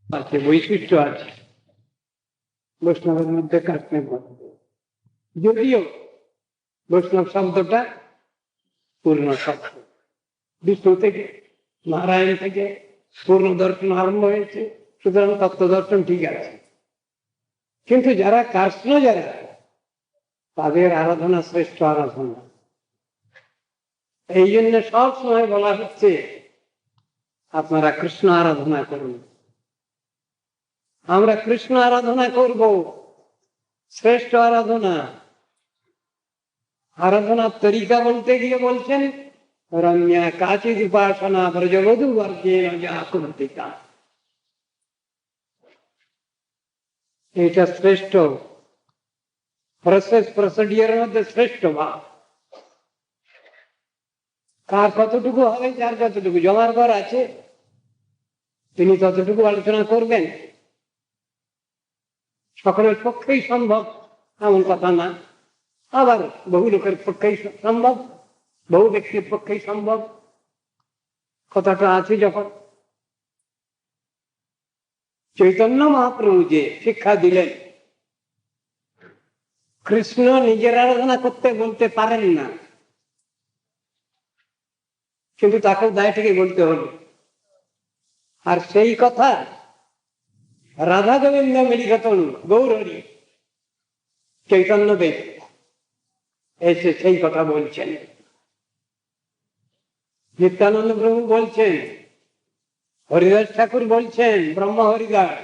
আছে, বৈশিষ্ট্য আছে বৈষ্ণবের মধ্যে কৃষ্ণের মধ্যে, যদিও বৈষ্ণব শব্দটা পূর্ণ শব্দ। বিষ্ণু থেকে, নারায়ণ থেকে পূর্ণ দর্শন আরম্ভ হয়েছে, সুতরাং তত্ত্ব দর্শন ঠিক আছে। কিন্তু যারা কৃষ্ণ, যারা তাদের আরাধনা শ্রেষ্ঠ আরাধনা। এই জন্য সব সময় বলা হচ্ছে আপনারা কৃষ্ণ আরাধনা করুন। আমরা কৃষ্ণ আরাধনা করব, শ্রেষ্ঠ আরাধনা। আরাধনার তরিকা বলতে গিয়ে বলছেন রম্যা কাচিদ উপাসনা ব্রজবধূ বর্গেণ যা কুন্তিকা। এটা শ্রেষ্ঠ প্রসিডিওরের মধ্যে শ্রেষ্ঠ ভাব। কার কতটুকু হবে, যার কতটুকু জমার ঘর আছে তিনি ততটুকু আলোচনা করবেন। সকলের পক্ষেই সম্ভব এমন কথা না, আবার বহু লোকের পক্ষেই সম্ভব, বহু ব্যক্তির পক্ষেই সম্ভব। কথাটা আছে যখন চৈতন্য মহাপ্রভু যে শিক্ষা দিলেন, কৃষ্ণ নিজের আরাধনা করতে বলতে পারেন না, কিন্তু তাকে দায় থেকে বলতে হলো। আর সেই কথা রাধা গোবিন্দ মিলিত গৌরহরি চৈতন্য দেব এসে সেই কথা বলছেন। নিত্যানন্দ প্রভু বলছেন, হরিদাস ঠাকুর বলছেন, ব্রহ্ম হরিদাস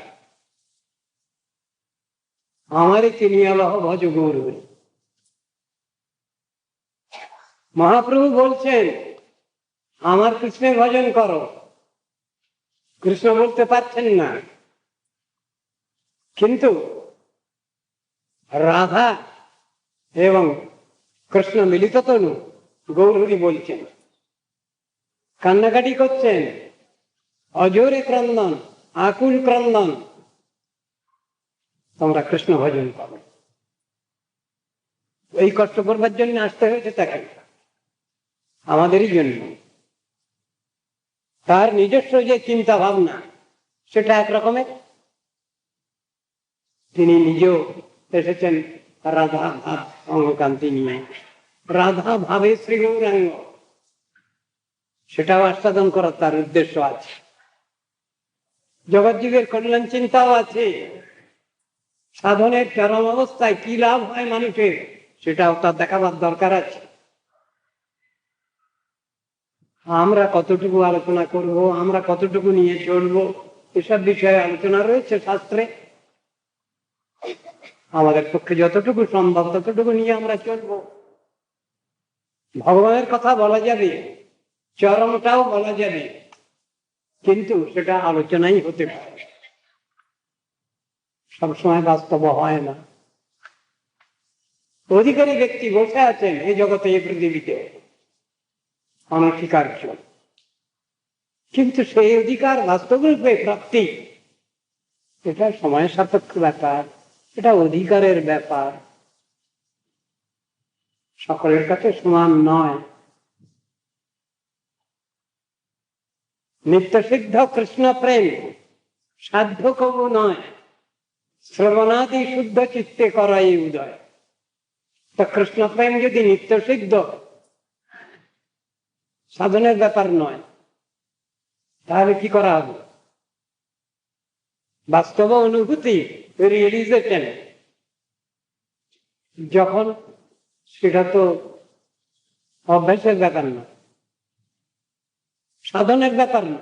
আমারে চিনিয়া লহ ভজ গৌরহরি। মহাপ্রভু বলছেন আমার কৃষ্ণের ভজন করো। কৃষ্ণ বলতে পারছেন না, কিন্তু রাধা এবং কৃষ্ণ মিলিত তনু গৌরহরি বলছেন, কান্নাকাটি করছেন, অজোরে ক্রন্দন, আকুল ক্রন্দন, তোমরা কৃষ্ণ ভজন করো। এই কষ্ট করবার জন্য আসতে হয়েছে তাকে, আমাদেরই জন্য। তার নিজস্ব যে চিন্তা ভাবনা সেটা একরকমের, তিনি নিজেও এসেছেন রাধা ভাব অঙ্গকান্তি নিয়ে, রাধা ভাবে শ্রী গৌরাঙ্গ, সেটাও আস্বাদন করার তার উদ্দেশ্য আছে। জগৎযুগের কল্যাণ চিন্তাও আছে, সাধনের চরম অবস্থায় কি লাভ হয় মানুষের সেটাও তার দেখাবার দরকার আছে। আমরা কতটুকু আলোচনা করব, আমরা কতটুকু নিয়ে চলবো, এসব বিষয়ে আলোচনা রয়েছে শাস্ত্রে। আমাদের পক্ষে যতটুকু সম্ভব ততটুকু নিয়ে আমরা চলবো। ভগবানের কথা বলা যাবে, চরমটাও বলা যাবে, কিন্তু সেটা আলোচনাই হতে পারে, সবসময় বাস্তব হয় না। অধিকারী ব্যক্তি বসে আছেন এই জগতে, এই পৃথিবীতে, অনস্বীকার্য, কিন্তু সেই অধিকার বাস্তবরূপে প্রাপ্তি এটা সময় সাপেক্ষ ব্যাপার, এটা অধিকারের ব্যাপার, সকলের কাছে সমান নয়। নিত্য সিদ্ধ কৃষ্ণ প্রেম সাধ্য কবু নয়, শ্রবণাদি শুদ্ধ চিত্তে করাই উদয়। তা কৃষ্ণ প্রেম যদি নিত্য সিদ্ধ সাধনের ব্যাপার নয়, তাহলে কি করা হবে? বাস্তব অনুভূতি, রিয়েলাইজেশন যখন, সেটা তো অভ্যাসের ব্যাপার না, সাধনের ব্যাপার না।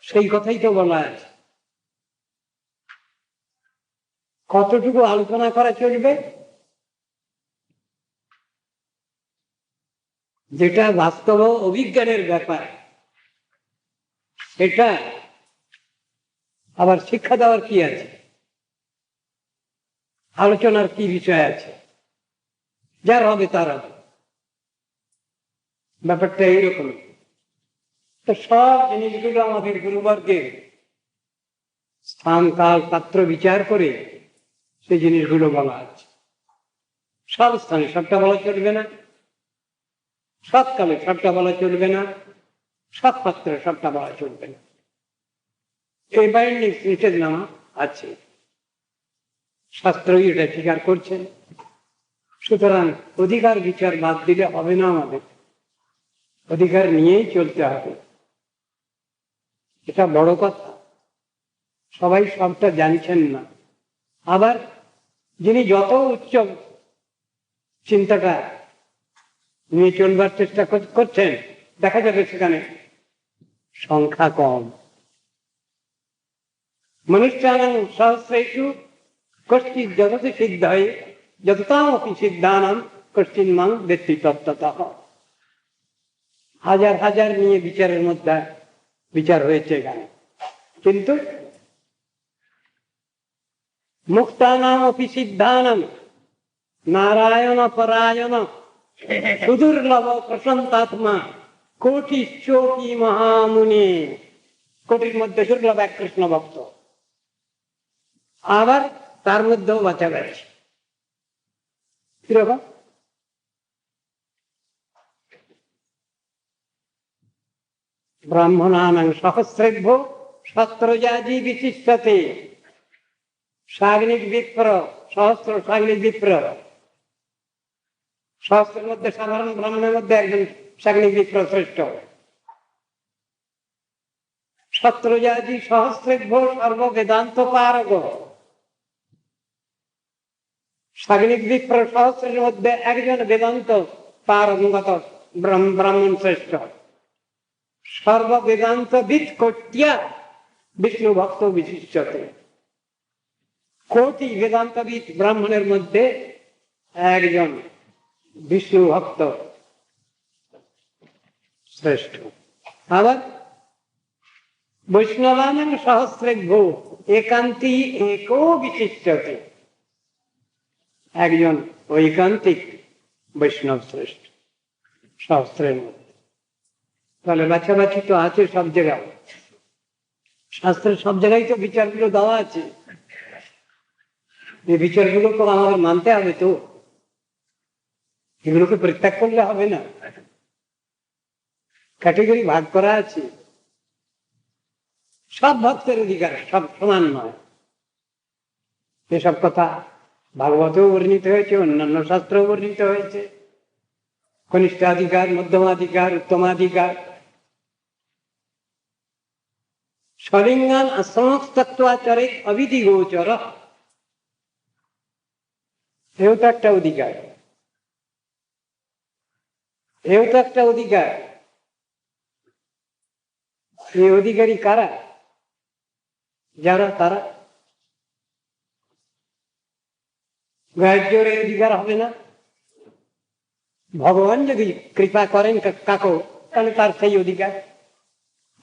সেই কথাই তো বলা আছে। কতটুকু আলোচনা করা চলবে? যেটা বাস্তব অভিজ্ঞানের ব্যাপার সেটা আবার শিক্ষা দেওয়ার কি আছে, আলোচনার কি বিষয় আছে? যার হবে তার হবে, ব্যাপারটা এইরকম। তো সব জিনিসগুলো আমাদের গুরুবর্গের স্থান কাল পাত্র বিচার করে সেই জিনিসগুলো বলা আছে। সব স্থানে সবটা বলা চলবে না, সৎকালে সবটা বলা চলবে না, সৎ পাত্রে সবটা বলা চলবে না। এই বাইন্ডিং নিষেধনামা আছে, শাস্ত্রই এটা স্বীকার করছেন। সুতরাং অধিকার বিচার বাদ দিলে হবে না, আমাদের অধিকার নিয়েই চলতে হবে। এটা বড় কথা, সবাই সবটা জানছেন না। আবার যিনি যত উচ্চ চিন্তাটা নিয়ে চলবার চেষ্টা করছেন, দেখা যাবে সেখানে সংখ্যা কম। মনুষ্যানাং সহস্রেষু কশ্চিৎ যততি সিদ্ধায় যততামপি সিদ্ধানাম কশ্চিৎ মাং বেত্তি তত্ত্বতঃ। হাজার হাজার নিয়ে বিচারের মধ্যে বিচার হয়েছে এখানে, কিন্তু মুক্তানামপি সিদ্ধানাম নারায়ণ পরায়ণ সুদুর্লভ প্রশান্তাত্মা কোটি চোটি মহামুনি। কোটির মধ্যে দুর্লভ এক কৃষ্ণ ভক্ত, আবার তার মধ্যেও বাঁচা গেছে। কিরকম? ব্রাহ্মণানাং সহস্রেভ্য সহস্রজাজি বিশিষ্যতে। সাগ্নিক বিপ্র, সহস্র সাগ্নিক বিপ্র, সহস্রের মধ্যে সাধারণ ব্রাহ্মণের মধ্যে একজন সাগ্নিক বিপ্র শ্রেষ্ঠ। সহস্রজাজি সহস্রেভ্য সর্ব বেদান্ত পারগ। সাগ্নিক বিপ্র সহস্রের মধ্যে একজন বেদান্ত পারঙ্গত ব্রাহ্মণ শ্রেষ্ঠ। সর্ব বেদান্ত বিদ কোট্যা বিষ্ণু ভক্ত বিশিষ্টতে। কোটি বেদান্তবিদ ব্রাহ্মণের মধ্যে একজন বিষ্ণু ভক্ত শ্রেষ্ঠ। আবার বৈষ্ণবানাং সহস্রেভ্য একান্তি একো বিশিষ্টতে। একজন ঐকান্তিক বৈষ্ণব শ্রেষ্ঠ সহস্রের মধ্যে। তাহলে বাছাবাছি তো আছে সব জায়গায়, শাস্ত্রের সব জায়গায় তো বিচারগুলো দেওয়া আছে। এই বিচারগুলো তো আমাদের মানতে হবে, তো এগুলোকে পরিত্যাগ করলে হবে না। ক্যাটেগরি ভাগ করা আছে, সব ভক্তের অধিকার সব সমান নয়। এসব কথা ভাগবতেও বর্ণিত হয়েছে, অন্যান্য শাস্ত্রেও বর্ণিত হয়েছে। কনিষ্ঠাধিকার, মধ্যমাধিকার, উত্তমাধিকার। স্বলিঙ্গান আশ্রমস্তত্বাচরে অবিধি গোচর, এও তো একটা অধিকার, এও তো একটা অধিকার। এই অধিকারী কারা? যারা তারা গ্রাহ্যের অধিকার হবে না। ভগবান যদি কৃপা করেন কাকো, তাহলে তার সেই অধিকার।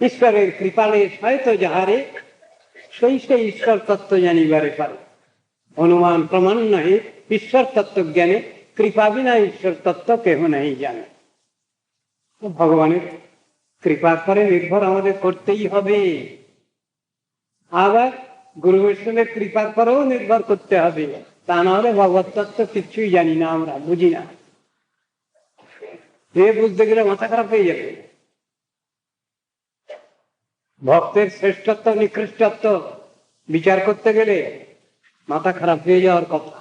ঈশ্বরের কৃপালে হয়তো যাহারে সেই সেই ঈশ্বর তত্ত্ব জানিবারে পারে। অনুমান প্রমাণ নহে ঈশ্বর তত্ত্ব জ্ঞানে, কৃপা বিনা ঈশ্বর তত্ত্ব কেহ নাই জানে। ভগবানের কৃপার পরে নির্ভর আমাদের করতেই হবে। আবার গুরু বৈষ্ণবের কৃপার পরেও নির্ভর করতে হবে, তা না হলে ভগবত তত্ত্ব কিচ্ছুই জানি না, আমরা বুঝি না। এ বুঝতে গেলে মাথা খারাপ হয়ে যাবে। ভক্তের শ্রেষ্ঠত্ব নিকৃষ্টত্ব বিচার করতে গেলে মাথা খারাপ হয়ে যাওয়ার কথা।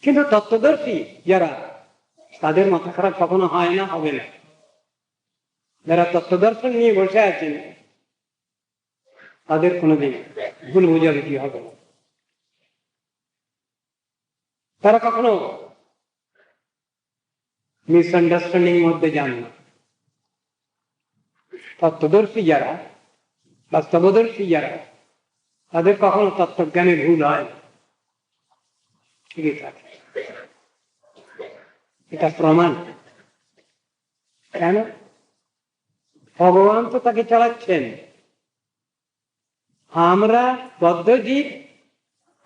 কিন্তু তত্ত্বদর্শী যারা, তাদের মাথা খারাপ কখনো হয় না, হবে না। যারা তত্ত্বদর্শন নিয়ে বসে আছেন, তাদের কোনোদিন ভুল বোঝাবুঝি হবে না। তারা কখনো মিসআন্ডারস্ট্যান্ডিং মধ্যে যান না। তত্ত্বদর্শী যারা, বাস্তবদর্শী যারা, তাদের কখনো তত্ত্বজ্ঞানে ভুল হয়, ঠিকই থাকে। এটা প্রমাণ। কেন? ভগবান তো তাকে চালাচ্ছেন। আমরা বদ্ধজীব,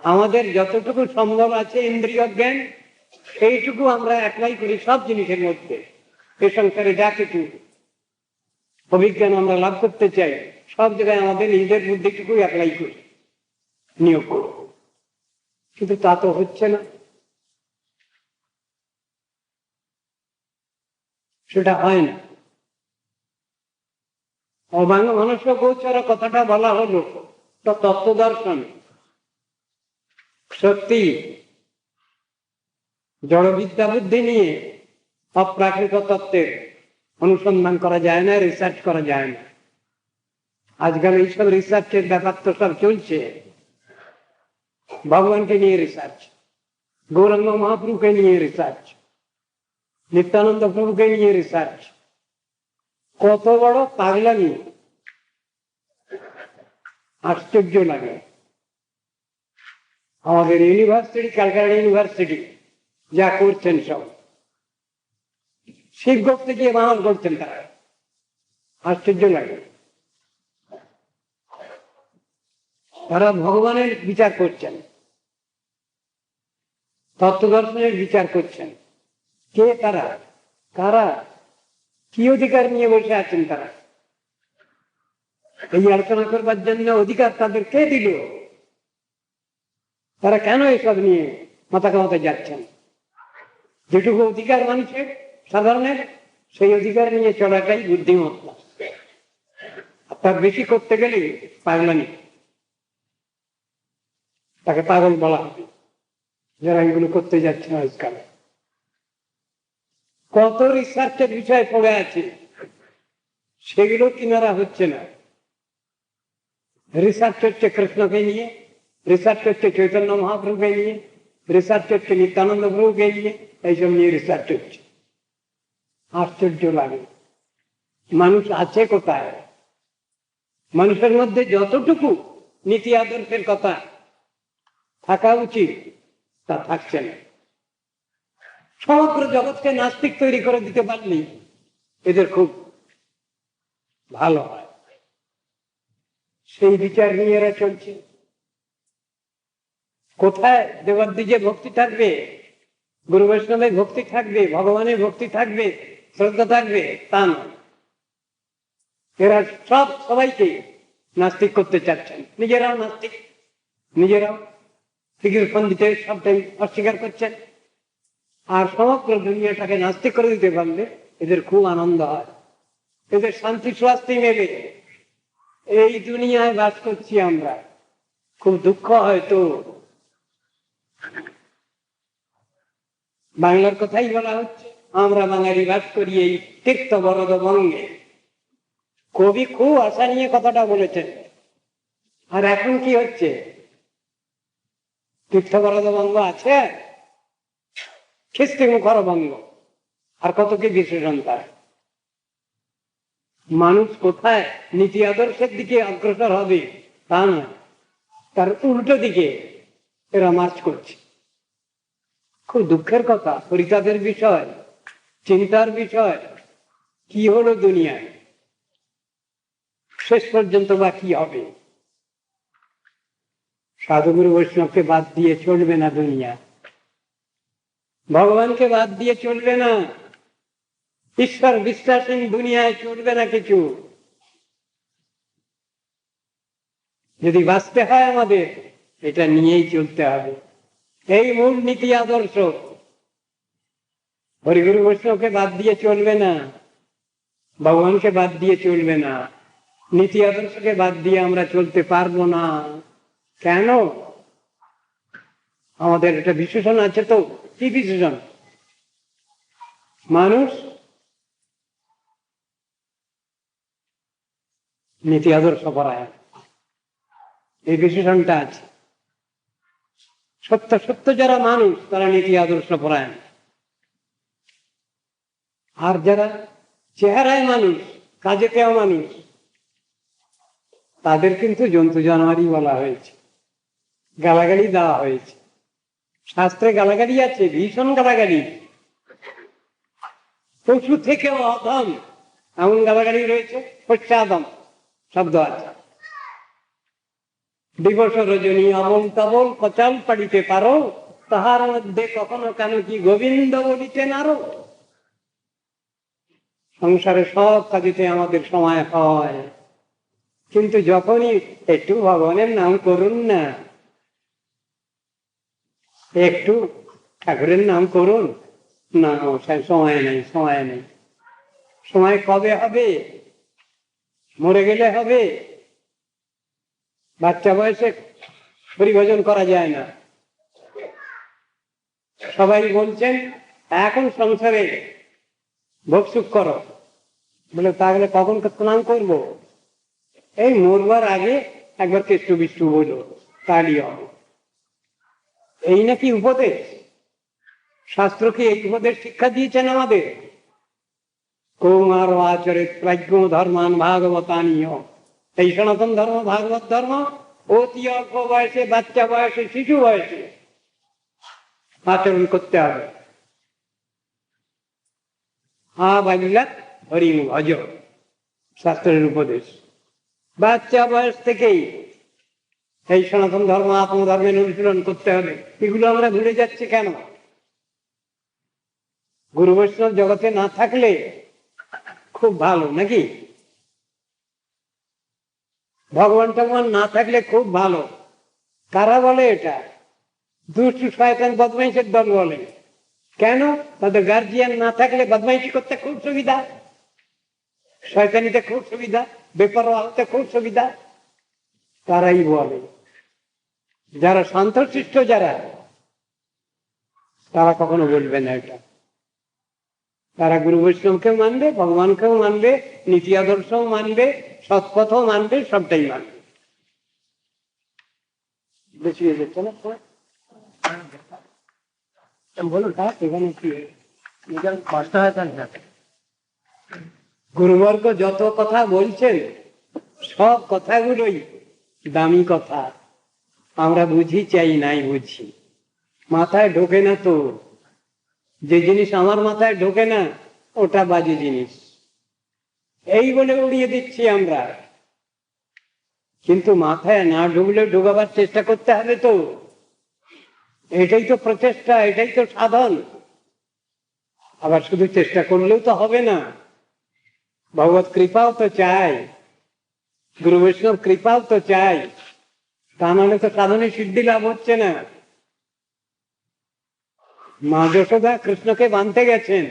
আমাদের যতটুকু সম্ভব আছে ইন্দ্রিয় জ্ঞান, সেইটুকু আমরা অ্যাপ্লাই করি সব জিনিসের মধ্যে। এ সংসারে যা কিছু অভিজ্ঞান আমরা লাভ করতে চাই, সব জায়গায় আমাদের নিজের বুদ্ধিটুকু অ্যাপ্লাই করি, নিয়োগ করি। কিন্তু তা তো হচ্ছে না, সেটা হয় না। অবাঙ্গ মনুষ্য গোচর কথাটা বলা হলো তত্ত্ব দর্শন। সত্যি জড়বিদ্যা বুদ্ধি নিয়ে অপ্রাকৃত তত্ত্বের অনুসন্ধান করা যায় না, রিসার্চ করা যায় না। আজকাল এইসব রিসার্চের ব্যাপার তো সব চলছে, ভগবানকে নিয়ে রিসার্চ, গৌরাঙ্গ মহাপ্রভুকে নিয়ে রিসার্চ, নিত্যানন্দ প্রভুকে নিয়ে রিসার্চ। কত বড় পাগলামি, আশ্চর্য লাগে। আমাদের ইউনিভার্সিটি, ক্যালকাটা ইউনিভার্সিটি যা করছেন সব শিব করতে গিয়ে বাহন করছেন, তারা আশ্চর্য লাগে। তারা ভগবানের বিচার করছেন, তত্ত্ব দর্শনের বিচার করছেন। কে তারা? কারা? কি অধিকার নিয়ে বসে আছেন তারা? এই আলোচনা করবার জন্য অধিকার তাদের কে দিল? তারা কেন এসব নিয়ে মাথা কামাতে যাচ্ছেন? যেটুকু অধিকার মানুষের সাধারণের, সেই অধিকার নিয়ে চলাটাই বুদ্ধিমত্তা। তার বেশি করতে গেলে পাগলামি, তাকে পাগল বলা হবে যারা এগুলো করতে যাচ্ছে আজকাল। কত রিসার্চের বিষয় পড়ে আছে, সেগুলো কিনারা হচ্ছে না। রিসার্চ হচ্ছে কৃষ্ণকে নিয়ে, রিসার্চ হচ্ছে চৈতন্য মহাপ্রভুকে নিয়ে, রিসার্চ হচ্ছে নিত্যানন্দ প্রভুকে নিয়ে, এইসব নিয়ে রিসার্চ হচ্ছে। আশ্চর্য লাগে, মানুষ আছে কোথায়? মানুষের মধ্যে যতটুকু নীতি আদর্শের কথা থাকা উচিত তা থাকছে না। সমগ্র জগৎকে নাস্তিক তৈরি করে দিতে পারলে এদের খুব ভালো হয়। সেই বিচার নিয়ে এরা চলছে। কোথায় দেবাদিজে ভক্তি থাকবে, গুরু বৈষ্ণবের ভক্তি থাকবে, ভগবানের ভক্তি থাকবে, শ্রদ্ধা থাকবে, তা নয়। এরা সবাইকে নাস্তিক করতে চাচ্ছেন, নিজেরাও নাস্তিক, নিজেরাও ফিকির দিতে সবটাই অস্বীকার করছেন। আর সমগ্র দুনিয়াটাকে নাস্তিক করে দিতে পারলে এদের খুব আনন্দ হয়, এদের শান্তি স্বস্তি নেবে। এই দুনিয়ায় বাস করছি আমরা, খুব দুঃখ হয়তো। বাংলার কথাই বলা হচ্ছে, আমরা বাঙালি বাস করি এই তীর্থ বরদ বঙ্গে। কবি খুব আশা নিয়ে কথাটা বলেছেন। আর এখন কি হচ্ছে? তীর্থ বরদ বঙ্গ আছে, খিস্তি মুখর বঙ্গ, আর কত কি বিশেষণ তার। মানুষ কোথায় নীতি আদর্শের দিকে অগ্রসর হবে তা নয়, তার উল্টো দিকে এরা মার্চ করছে। খুব দুঃখের কথা, পরিতাপের বিষয়, চিন্তার বিষয়। কি হলো দুনিয়ায়, শেষ পর্যন্ত বা কি হবে? সাধুগুরু বৈষ্ণবকে বাদ দিয়ে চলবে না দুনিয়া, ভগবানকে বাদ দিয়ে চলবে না, ঈশ্বর বিশ্বাসী দুনিয়ায় চলবে না কিছু। যদি বাঁচতে হয় আমাদের এটা নিয়েই চলতে হবে, এই মূল নীতি আদর্শ। হরিগুরু বৈষ্ণবকে বাদ দিয়ে চলবে না, ভগবানকে বাদ দিয়ে চলবে না, নীতি আদর্শকে বাদ দিয়ে আমরা চলতে পারবো না। কেন? আমাদের একটা বিশেষণ আছে তো। কি বিশেষণ? মানুষ নীতি আদর্শ পরায়ণ, এই বিশেষণটা আছে। সত্য সত্য যারা মানুষ তারা নীতি আদর্শ পরায়ণ, আর যারা চেহারায় মানুষ কাজেতেও মানুষ তাদের কিন্তু জন্তু জানোয়ারই বলা হয়েছে, গালাগালি দেওয়া হয়েছে। শাস্ত্রে গালাগালি আছে, ভীষণ গালাগালি, পশু থেকেও অধম এমন গালাগালি রয়েছে। পশ্চাদম শব্দ আছে। দিবস রজনী অমল তবল কচাল পাড়িতে পারো, তাহার মধ্যে কখনো কেন কি গোবিন্দ বলিতে নারো। সংসারে সব কাজেতে আমাদের সময় হয়, কিন্তু যখনই একটু ভগবানের নাম করুন না, একটু ঠাকুরের নাম করুন না, সময় নেই, সময় নেই। সময় কবে হবে? মরে গেলে হবে? বাচ্চা বয়সে পরিভোজন করা যায় না। সবাই বলছেন এখন সংসারে ভোগসুখ করো, বলে তাহলে কখন স্নান করবো? এই মরবার আগে একবার কেষ্টু বিষ্টু বলো, তাহলেই হবে। এই নাকি উপদেশ? শাস্ত্র কি এই উপদেশ শিক্ষা দিয়েছেন আমাদের? কৌমার আচরিত প্রাজ্ঞ ধর্মান ভাগবতানীয়, এই সনাতন ধর্ম ভাগবত ধর্ম অতি অল্প বয়সে, বাচ্চা বয়সে, শিশু বয়সে আচরণ করতে হবে। হরিম ভজ, শাস্ত্রের উপদেশ। বাচ্চা বয়স থেকেই এই সনাতন ধর্ম আত্মধর্মের অনুশীলন করতে হবে। এগুলো আমরা ভুলে যাচ্ছি কেন? গুরু বৈষ্ণব জগতে না থাকলে খুব ভালো নাকি? ভগবান টগবান না থাকলে খুব ভালো। কারা বলে এটা? দুষ্টু শয়তান বদমাইশের দল বলে। কেন? তাদের গার্জিয়ান না থাকলে বদমাইশি করতে খুব সুবিধা, শয়তানিতে খুব সুবিধা, বেপরোয়া হতে খুব সুবিধা। তারাই বলে। যারা শান্তশিষ্ট যারা, তারা কখনো বলবে না এটা। তারা গুরু বৈষ্ণবকেও মানবে, ভগবানকেও মানবে, নীতি আদর্শও মানবে, সৎপথও মানবে, সবটাই মানবে। বেশি হয়ে যাচ্ছে না বলুন, এখানে কি কষ্ট হয়? গুরুবর্গ যত কথা বলছেন সব কথাগুলোই দামি কথা। আমরা বুঝি চাই নাই বুঝি, মাথায় ঢোকে না তো। যে জিনিস আমার মাথায় ঢোকে না ওটা বাজে জিনিস, এই বলে উড়িয়ে দিচ্ছি আমরা। কিন্তু মাথায় না ঢুকলে ঢোকাবার চেষ্টা করতে হবে তো। এটাই তো প্রচেষ্টা, এটাই তো সাধন। আবার শুধু চেষ্টা করলেও তো হবে না, ভগবত কৃপাও তো চাই, গুরু বৈষ্ণব কৃপাও তো চাই। তা নাহলে তো সাধনে সিদ্ধি লাভ হচ্ছে না। মা যশোদা কৃষ্ণকে বাঁধতে গেছেন,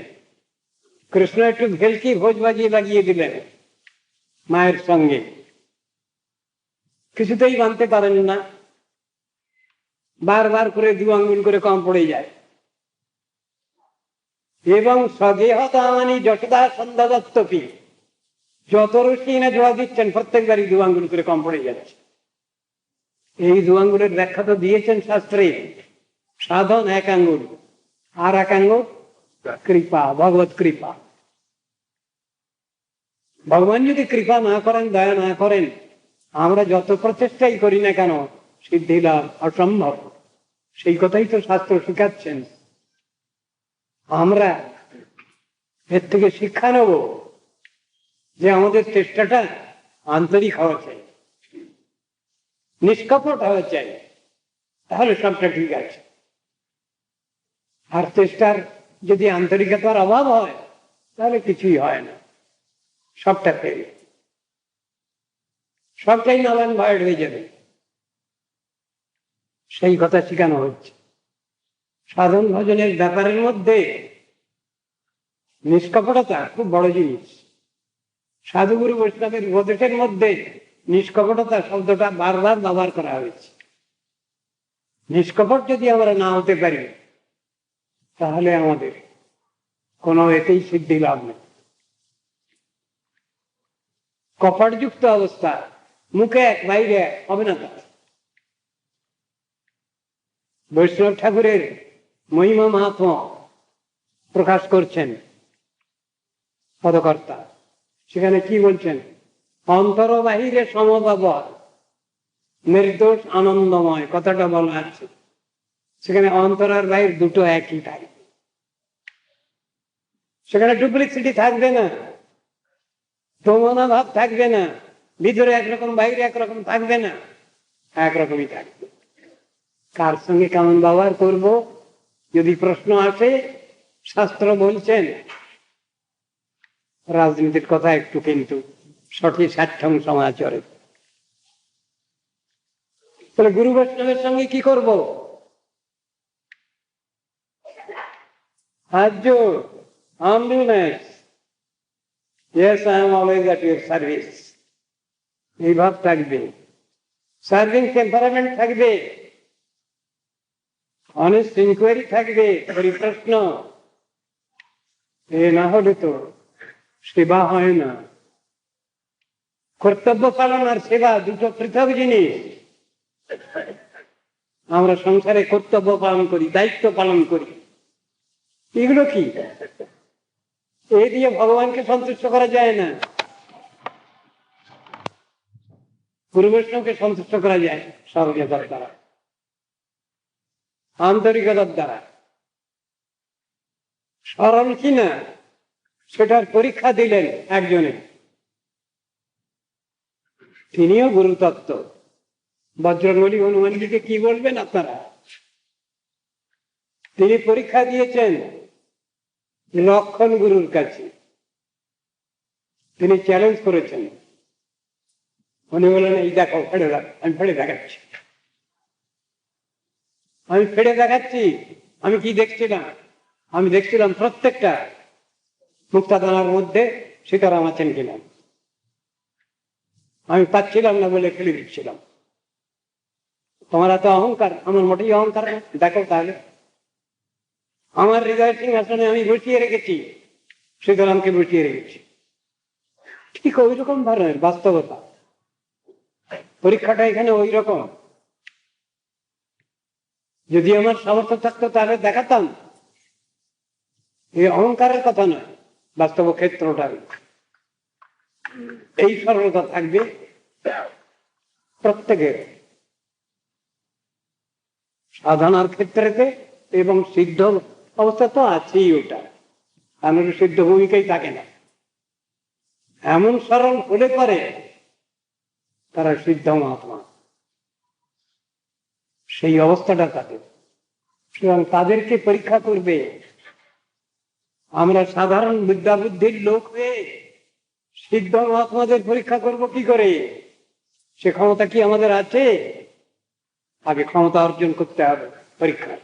কৃষ্ণ একটু ভেলকি ভোজ বাজিয়ে লাগিয়ে দিলেন মায়ের সঙ্গে, কিছুতেই বাঁধতে পারেন না, বারবার করে 2 আঙ্গুল করে কম পড়ে যায়। এবং স্বগেহ দামানি যশোদা সন্ধ্যা দত্তপি, যত রশ্মি না জোড়া দিচ্ছেন প্রত্যেকবারই 2 আঙ্গুল করে কম পড়ে যাচ্ছে। এই 2 আঙ্গুলের ব্যাখ্যা তো দিয়েছেন শাস্ত্রে। সাধন 1 আঙ্গুল, আর 1 আঙ্গুল কৃপা, ভগবত কৃপা। ভগবান যদি কৃপা না করেন, দয়া না করেন, আমরা যত প্রচেষ্টাই করি না কেন সিদ্ধি লাভ অসম্ভব। সেই কথাই তো শাস্ত্র শিখাচ্ছেন। আমরা এর থেকে শিক্ষা নেব যে আমাদের চেষ্টাটা আন্তরিক হওয়া চাই, নিষ্কপট হওয়া চাই, তাহলে সবটা ঠিক আছে। আর চেষ্টার যদি আন্তরিকতার অভাব হয় তাহলে কিছুই হয় না, সবটা ফেল, সবটাই নালান ভয়েড হয়ে যাবে। সেই কথা শেখানো হচ্ছে। সাধন ভজনের ব্যাপারের মধ্যে নিষ্কপটতা খুব বড় জিনিস। সাধুগুরু বৈষ্ণবের উপদেশের মধ্যে নিষ্কপটতা শব্দটা বারবার ব্যবহার করা হয়েছে। নিষ্কপট যদি আমরা না হতে পারি তাহলে আমাদের কোনো এতেই সিদ্ধি লাভ নেই। কপটযুক্ত অবস্থা, মুখে এক বাইরে এক হবে না। তা বৈষ্ণব ঠাকুরের মহিমা মাহাত্ম প্রকাশ করছেন পদকর্তা। সেখানে কি বলছেন? অন্তর বাহিরে সমভাব, নির্দোষ আনন্দময়, কথাটা বলা আছে। সেখানে অন্তর আর বাহির দুটো একই টাই। সেখানে ডুপ্লিসিটি থাকবে না, দমনা ভাব থাকবে না, ভিতরে একরকম বাইরে একরকম থাকবে না, একরকমই থাকবে। কার সঙ্গে কেমন ব্যবহার করব যদি প্রশ্ন আসে, শাস্ত্র বলছেন রাজনীতির কথা একটু কিন্তু সঠিক স্বার্থং সমাচরে। তাহলে গুরু বৈষ্ণবের সঙ্গে কি করব? হাত জোড়, humbleness. Yes, I am always at your service. এই ভাব থাকবে, সার্ভিং টেম্পারামেন্ট থাকবে, অনেস্ট ইনকোয়ারি থাকবে, পরিপ্রশ্ন। এ না হলে তো সেবা হয় না। কর্তব্য পালন আর সেবা দুটো পৃথক জিনিস। আমরা সংসারে কর্তব্য পালন করি, দায়িত্ব পালন করি, এগুলো কি? এই দিয়ে ভগবানকে সন্তুষ্ট করা যায় না, গুরু বৈষ্ণবকে সন্তুষ্ট করা যায় সরলতার দ্বারা, আন্তরিকতার দ্বারা। সরল কিনা সেটার পরীক্ষা দিলেন একজনে, তিনিও গুরুতত্ত্ব। বজ্রঙ্গলী হনুমানজিকে কি বলবেন আপনারা? তিনি পরীক্ষা দিয়েছেন লক্ষণ গুরুর কাছে, তিনি চ্যালেঞ্জ করেছেন। উনি বলেন, এই দেখো ফেড়ে রাখ, আমি ফেড়ে দেখাচ্ছি, আমি ফেড়ে দেখাচ্ছি। আমি কি দেখছিলাম? আমি দেখছিলাম প্রত্যেকটা মুক্তাদানার মধ্যে সীতারাম আছেন কিনা, আমি পাচ্ছিলাম না বলে ফেলে দিচ্ছিলাম। তোমার এত অহংকার? আমার মোটেই অহংকার না, দেখো তাহলে। আমার হৃদয় সিংহাসনে আমি বসিয়ে রেখেছি, সীতারামকে বসিয়ে রেখেছি। ঠিক ওই রকম ধরনের বাস্তবতা। পরীক্ষাটা এখানে ওই রকম। যদি আমার সামর্থ্য থাকতো তাহলে দেখাতাম। এই অহংকারের কথা নয়, বাস্তব ক্ষেত্রটা এই সরলতা থাকবে প্রত্যেকের সাধনার ক্ষেত্রেতে, এবং সিদ্ধ অবস্থা তো আছেই। ওটা আমার সিদ্ধ ভূমিকাই থাকে না। এমন সরল হলে পরে তারা সিদ্ধ মহাত্মা, সেই অবস্থাটা তাদের। সুতরাং তাদেরকে পরীক্ষা করবে। আমরা সাধারণ বিদ্যা বুদ্ধির লোক হয়ে সিদ্ধ মহাত্মাদের পরীক্ষা করব কি করে? সে ক্ষমতা কি আমাদের আছে? আগে ক্ষমতা অর্জন করতে হবে পরীক্ষা।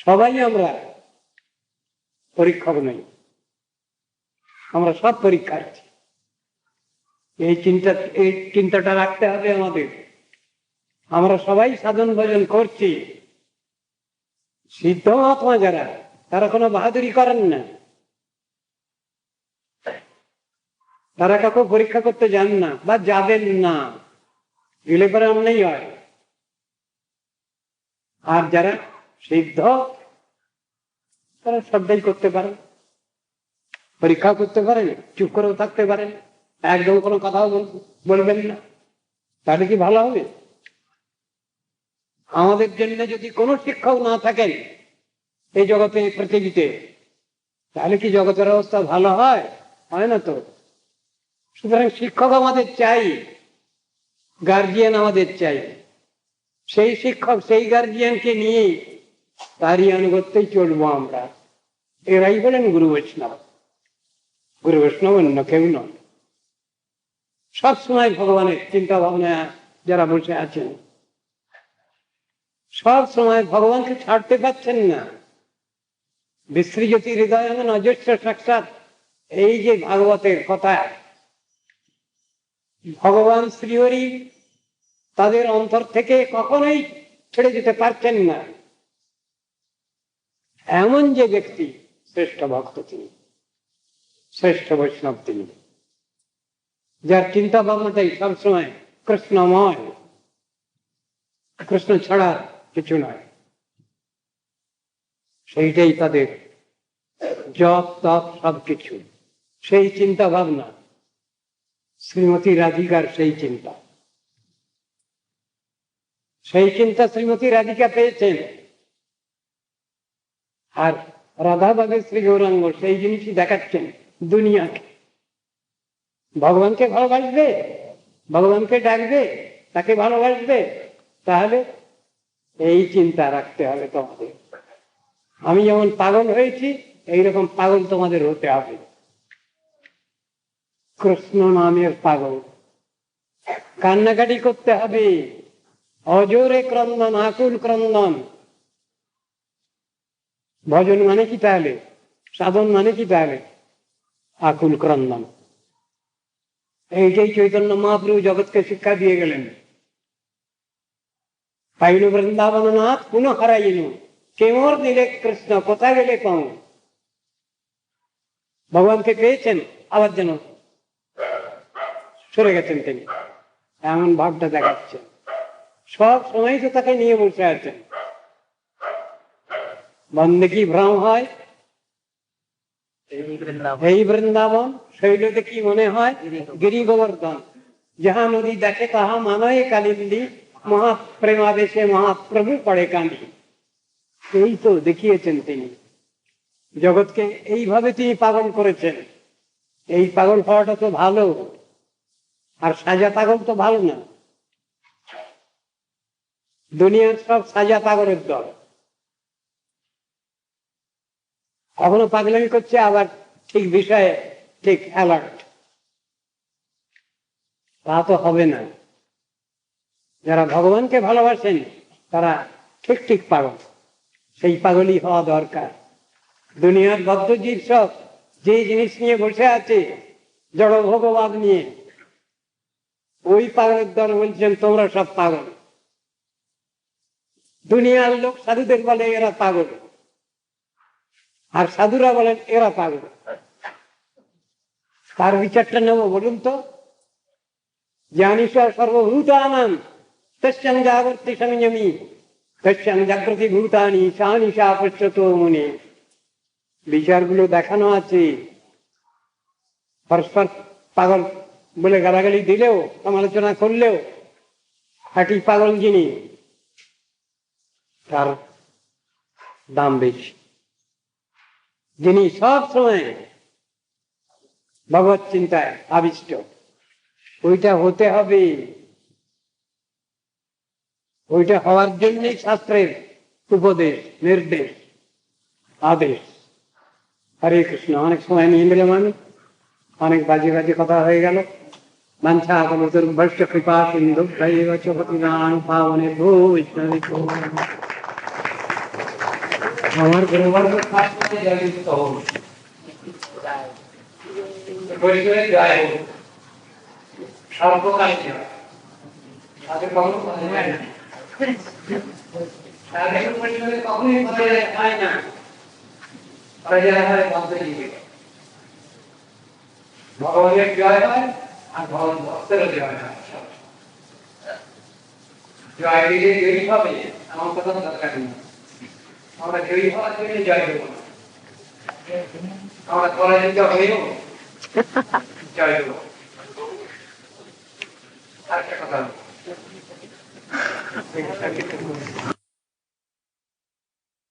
সবাই আমরা পরীক্ষক নই, আমরা সব পরীক্ষার্থী। এই চিন্তাটা রাখতে হবে আমাদের। আমরা সবাই সাধন ভজন করছি। সিদ্ধ মহাত্মা যারা, তারা কোনো বাহাদুরি করেন না, তারা কাউকে পরীক্ষা করতে যান না বা যাবেন না, গেলে পরে অন্যায় হয়। আর যারা সিদ্ধ, তারা সবটাই করতে পারেন, পরীক্ষা করতে পারেন, চুপ করেও থাকতে পারেন, একদম কোনো কথাও বলবেন না। তাহলে কি ভালো হবে? আমাদের জন্য যদি কোনো শিক্ষক না থাকেন এই জগতে, পৃথিবীতে, তাহলে কি জগতের অবস্থা ভালো হয়? হয় না তো। সুতরাং শিক্ষক আমাদের চাই, গার্জিয়ান আমাদের চাই। সেই শিক্ষক, সেই গার্জিয়ানকে নিয়েই তারই আনুগত্যেই চলবো আমরা। এরাই বলেন গুরু বৈষ্ণব। গুরু বৈষ্ণব অন্য কেউ নয়। সবসময় ভগবানের চিন্তা ভাবনা যারা বসে আছেন, সব সময় ভগবানকে ছাড়তে পারছেন না। বিসৃজতি হৃদয় অজস্র সাক্ষাৎ, এই যে ভাগবতের কথা, ভগবান শ্রীহরি তাদের অন্তর থেকে কখনোই ছেড়ে যেতে পারছেন না। এমন যে ব্যক্তি শ্রেষ্ঠ ভক্ত, তিনি শ্রেষ্ঠ বৈষ্ণব, তিনি যার চিন্তা ভাবনাটাই সবসময় কৃষ্ণময়, কৃষ্ণ ছাড়া কিছু নয়। সেইটাই তাদের জপ তপ সবকিছু, সেই চিন্তা ভাবনা। শ্রীমতী রাধিকার সেই চিন্তা, সেই চিন্তা শ্রীমতী রাধিকা পেয়েছেন। আর রাধাবাগের শ্রী গৌরাঙ্গ সেই জিনিসই দেখাচ্ছেন দুনিয়াকে। ভগবানকে ভালোবাসবে, ভগবানকে ডাকবে, তাকে ভালোবাসবে, তাহলে এই চিন্তা রাখতে হবে তোমাদের। আমি যেমন পাগল হয়েছি, এইরকম পাগল তোমাদের হতে হবে। কৃষ্ণ নামের পাগল, কান্নাকাটি করতে হবে, অজোরে ক্রন্দন, আকুল ক্রন্দন। ভজন মানে কি তাহলে? সাধন মানে কি তাহলে? আকুল ক্রন্দন। এইটাই চৈতন্য মহাপ্রভু জগৎকে শিক্ষা দিয়ে গেলেন। পাইনু বৃন্দাবন নাথ পুনঃ হারাইনু, কেমর দিলে কৃষ্ণ, কোথায় গেলে কম। ভগবানকে পেয়েছেন, আবার যেন সরে গেছেন তিনি, এমন ভাবটা দেখাচ্ছেন। সব সময় তো তাকে নিয়ে বসে আছেন। বন্দেকি ভ্রম হয়, এই বৃন্দাবন, শৈলতে কি মনে হয় গিরি গোবর্ধন। যাহা নদী দেখে তাহা মানয়ে কালিন্দী, মহাপ্রেমাবেশে মহাপ্রভু পড়ে কাঁদি। এই তো দেখিয়েছেন তিনি জগৎকে, এইভাবে তিনি পাগল করেছেন। এই পাগল হওয়াটা তো ভালো, আর সাজা পাগল তো ভালো না। দুনিয়ার সব সাজা পাগলের দল, কখনো পাগলামি করছে, আবার ঠিক বিষয়ে ঠিক অ্যালার্ট। তা তো হবে না। যারা ভগবানকে ভালোবাসেন তারা ঠিক ঠিক পাগল, সেই পাগলই হওয়া দরকার। দুনিয়ার বদ্ধজীব সব যে জিনিস নিয়ে বসে আছে, জড় ভোগবাদ নিয়ে, ওই পাগলের দল বলছেন তোমরা সব পাগল। দুনিয়ার লোক সাধুদের বলে এরা পাগল, আর সাধুরা বলেন এরা পাগল। তার বিচারটা নেব বলুন তো। জ্ঞানীশ্বর সর্বভূতানাং তস্যাং জাগর্তি সংযমী, তস্যাং জাগ্রতি ভূতানি সা নিশা পশ্যতো মুনি। বিচারগুলো দেখানো আছে। পরস্পর পাগল বলে গালাগালি দিলেও, সমালোচনা করলেও, খাঁটি পাগল যিনি, তার দাম বেশি। যিনি সব সময় ভগবত চিন্তায় আবিষ্ট, ওইটা হতে হবে। ওইটা হওয়ার জন্যই শাস্ত্রের উপদেশ, নির্দেশ, আদেশ। হরে কৃষ্ণ। অনেক সময় নিয়ে নিলাম আমি, অনেক বাজে বাজে কথা হয়ে গেল। বাঞ্ছা কলুতর্ভ্যশ্চ কৃপা সিন্ধুভ্যৈব চ পতিতানাং পাবনেভ্যো বৈষ্ণবেভ্যো নমঃ। আমার গুরুবর্গ শাস্ত্রে জয়যুক্ত হোক, বৈষ্ণবের জয় হোক, সর্বকাল জয়। তাদের কখনো কথা হয় না, তাদের বৈষ্ণবের কখনোই কথা হয় না। প্রজা হয় বদ্ধজীবী, ভগবানের জয় হয় আর ভগবান ভক্তেরও জয় হয়। জয় দিলে জয়ী হবে এমন কথা দরকার নেই। আমরা জয়ী হওয়ার জন্য জয় দেব না, আমরা পরাজিত হয়েও জয় দেব। আরেকটা কথা